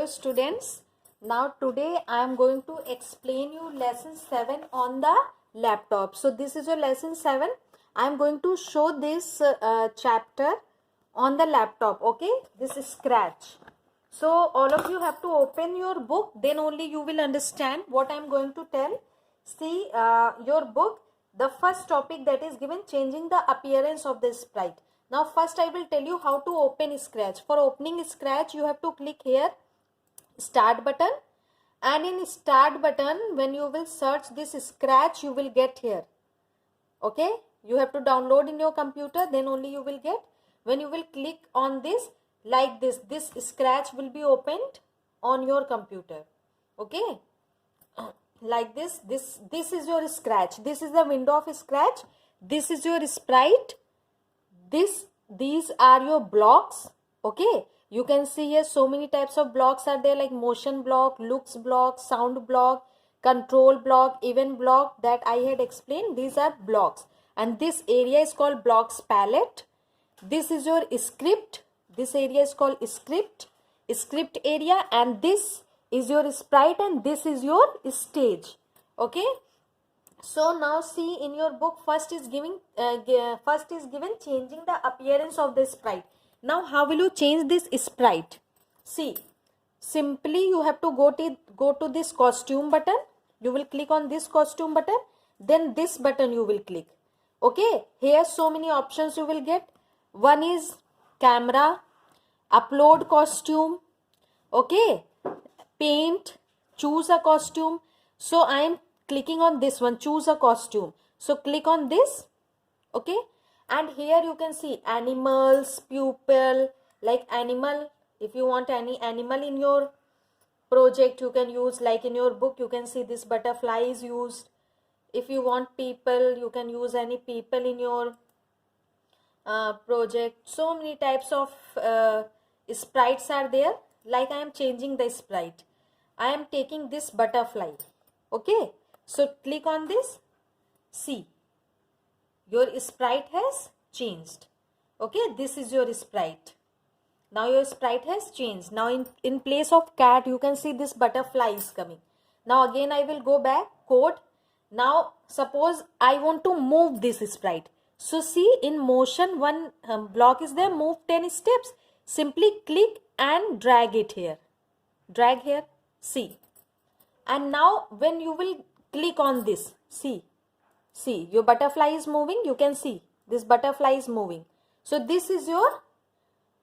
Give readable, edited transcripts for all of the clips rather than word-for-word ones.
Hello students, now today I am going to explain you lesson 7 on the laptop. So this is your lesson 7. I am going to show this chapter on the laptop. Okay, this is Scratch. So all of you have to open your book, then only you will understand what I am going to tell. See your book, the first topic that is given, changing the appearance of the sprite. Now first I will tell you how to open Scratch. For opening Scratch you have to click here start button, and in start button when you will search this Scratch you will get here. Okay, you have to download in your computer, then only you will get. When you will click on this like this Scratch will be opened on your computer. Okay, like this is your Scratch. This is the window of Scratch. This is your sprite. These are your blocks. Okay, you can see here so many types of blocks are there, like motion block, looks block, sound block, control block, event block that I had explained. These are blocks, and this area is called blocks palette. This is your script. This area is called script area, and this is your sprite, and this is your stage. Okay, so now see in your book first is given changing the appearance of the sprite. Now how will you change this sprite? See, simply you have to go to this costume button. You will click on this costume button, then this button you will click. Okay, here so many options you will get. One is camera, upload costume, okay, paint, choose a costume. So I am clicking on this one, choose a costume. So click on this. Okay, and here you can see animals, pupil, like animal. If you want any animal in your project you can use, like in your book you can see this butterfly is used. If you want people you can use any people in your project. So many types of sprites are there. Like I am changing the sprite, I am taking this butterfly. Okay, so click on this. See, your sprite has changed. Okay, this is your sprite. Now your sprite has changed. Now in place of cat you can see this butterfly is coming. Now again I will go back, code. Now suppose I want to move this sprite. So see, in motion one block is there, move 10 steps. Simply click and drag it here. Drag here, see. And now when you will click on this, see your butterfly is moving. You can see this butterfly is moving. So this is your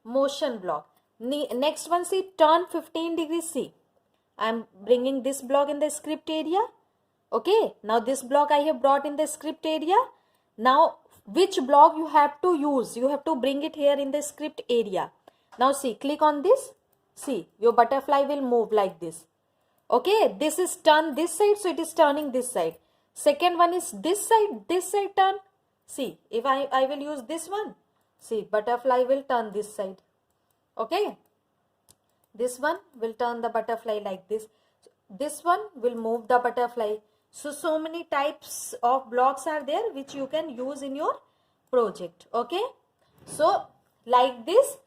motion block. Next one, see, turn 15 degrees. See, I am bringing this block in the script area. Okay, now this block I have brought in the script area. Now which block you have to use, you have to bring it here in the script area. Now see, click on this. See, your butterfly will move like this. Okay, this is turn this side, so it is turning this side. Second one is this side turn. See, if I will use this one, see, butterfly will turn this side. Okay, this one will turn the butterfly like this. This one will move the butterfly. So many types of blocks are there which you can use in your project. Okay, so like this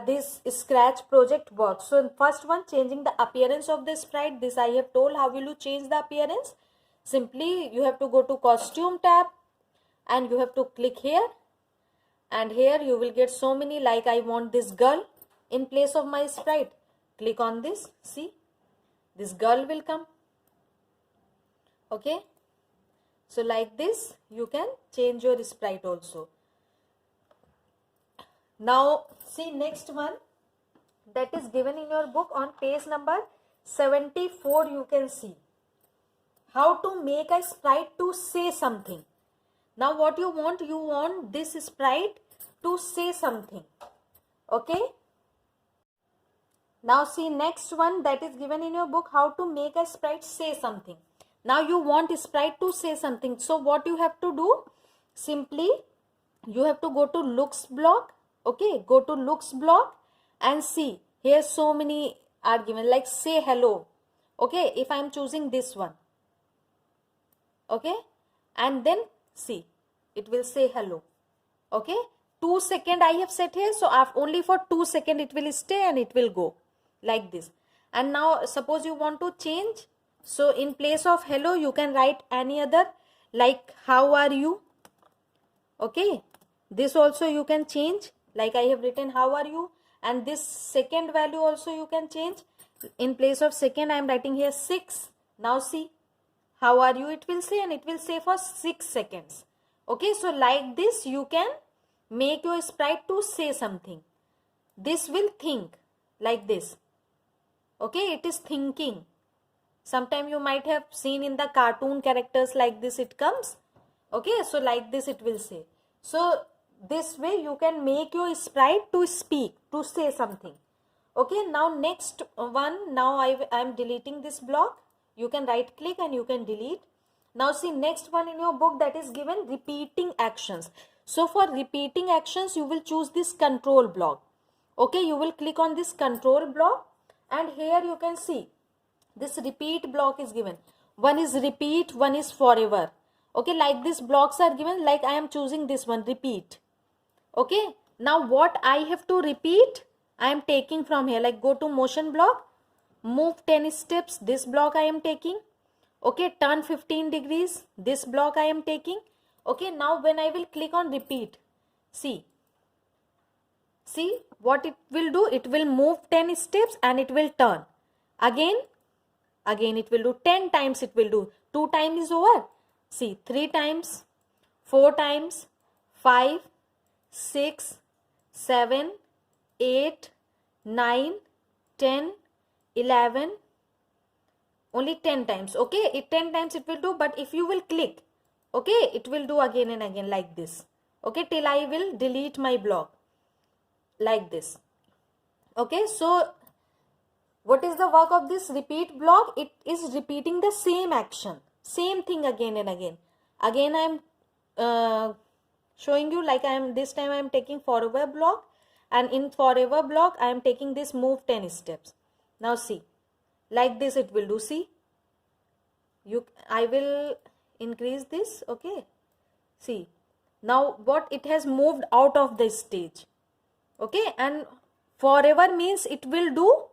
this Scratch project works. So first one, changing the appearance of the sprite. This I have told. How will you change the appearance? Simply you have to go to costume tab and you have to click here, and here you will get so many, like I want this girl in place of my sprite. Click on this. See, this girl will come. Okay, so like this you can change your sprite also. Now see next one that is given in your book on page number 74. You can see how to make a sprite to say something. Now what you want this sprite to say something. Okay, now see next one that is given in your book, how to make a sprite say something. Now you want sprite to say something. So what you have to do, simply you have to go to looks block. Okay, go to looks block and see here so many are given, like say hello. Okay, if I am choosing this one, okay, and then see it will say hello. Okay, 2 seconds I have set here, so only for 2 seconds it will stay and it will go like this. And now suppose you want to change, so in place of hello you can write any other, like how are you. Okay, this also you can change, like I have written how are you. And this second value also you can change. In place of second I am writing here 6. Now see, how are you it will say, and it will say for 6 seconds. Okay, so like this you can make your sprite to say something. This will think like this. Okay, it is thinking. Sometime you might have seen in the cartoon characters like this it comes. Okay, so like this it will say. So this way you can make your sprite to speak, to say something. Okay, now next one, now I am deleting this block. You can right click and you can delete. Now see, next one in your book that is given repeating actions. So for repeating actions you will choose this control block. Okay, you will click on this control block, and here you can see this repeat block is given. One is repeat, one is forever. Okay, like this blocks are given, like I am choosing this one, repeat. Okay, now what I have to repeat, I am taking from here, like go to motion block, move 10 steps, this block I am taking. Okay, turn 15 degrees, this block I am taking. Okay, now when I will click on repeat, see what it will do, it will move 10 steps and it will turn. Again it will do 10 times, it will do. 2 times is over. See, 3 times, 4 times, 5, 6, 7, 8, 9, 10, 11, only 10 times. Okay, 10 times it will do, but if you will click, okay, it will do again and again like this. Okay, till I will delete my block like this. Okay, so what is the work of this repeat block? It is repeating the same action, same thing again and again. Again I am showing you, like this time I am taking forever block, and in forever block I am taking this move 10 steps. Now see, like this it will do. See, I will increase this. Okay, see, now what, it has moved out of the stage. Okay, and forever means it will do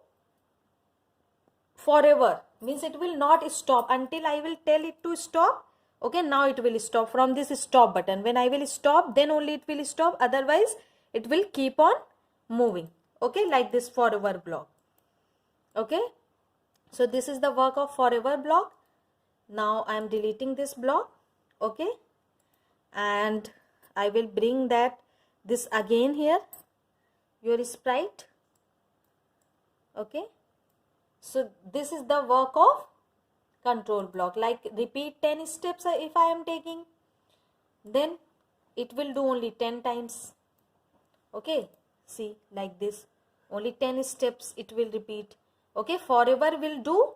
forever, means it will not stop until I will tell it to stop. Okay, now it will stop from this stop button. When I will stop, then only it will stop, otherwise it will keep on moving. Okay, like this forever block. Okay, so this is the work of forever block. Now I am deleting this block. Okay, and I will bring this again here, your sprite. Okay, so this is the work of control block, like repeat 10 steps if I am taking, then it will do only 10 times. Okay, see, like this, only 10 steps it will repeat. Okay, forever will do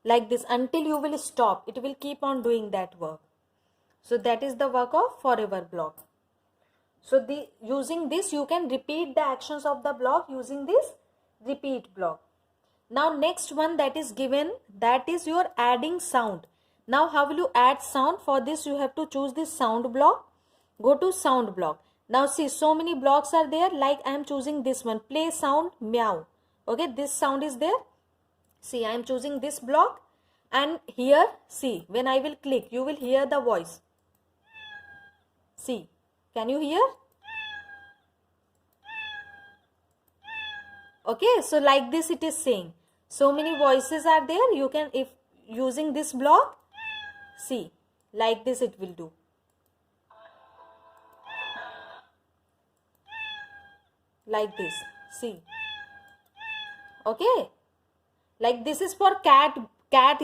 like this until you will stop, it will keep on doing that work. So that is the work of forever block. So using this you can repeat the actions of the block using this repeat block. Now next one that is given, that is your adding sound. Now how will you add sound? For this you have to choose this sound block. Go to sound block. Now see, so many blocks are there, like I am choosing this one, play sound meow. Okay, this sound is there. See, I am choosing this block, and here see, when I will click you will hear the voice. See, can you hear? Okay, so like this it is saying. So many voices are there. You can, if using this block, see, like this it will do. Like this, see. Okay, like this is for cat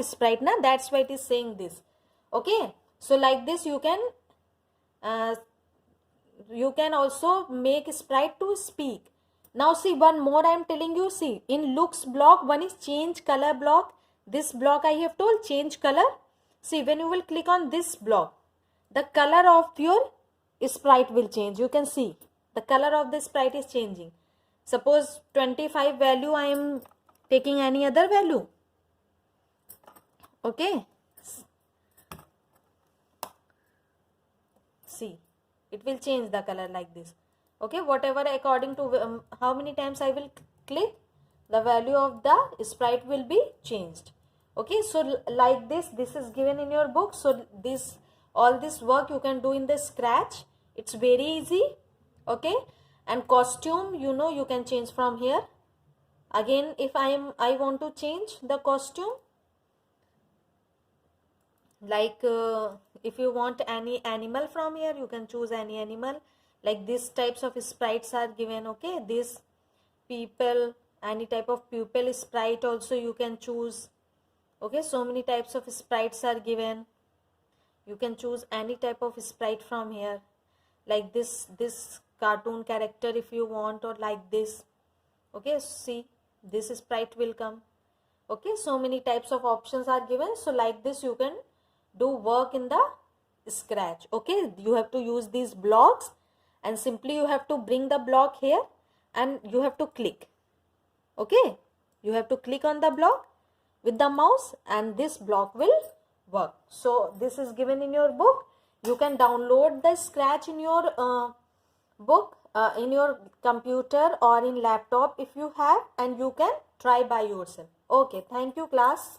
sprite, na? That's why it is saying this. Okay, so like this you can also make sprite to speak. Now see, one more I am telling you. See, in looks block, one is change color block. This block I have told change color. See, when you will click on this block, the color of your sprite will change. You can see the color of the sprite is changing. Suppose 25 value, I am taking any other value. Okay, see, it will change the color like this. Okay, whatever according to how many times I will click, the value of the sprite will be changed. Okay, so like this is given in your book. So this, all this work you can do in the Scratch. It's very easy. Okay, and costume, you know, you can change from here. Again, if I want to change the costume, like if you want any animal from here, you can choose any animal. Like these types of sprites are given. Okay, this people, any type of pupil sprite also you can choose. Okay, so many types of sprites are given. You can choose any type of sprite from here, like this cartoon character if you want, or like this. Okay, see, this sprite will come. Okay, so many types of options are given. So like this you can do work in the Scratch. Okay, you have to use these blocks, and simply you have to bring the block here and you have to click. Okay, you have to click on the block with the mouse and this block will work. So this is given in your book. You can download the Scratch in your book, in your computer or in laptop if you have, and you can try by yourself. Okay, thank you class.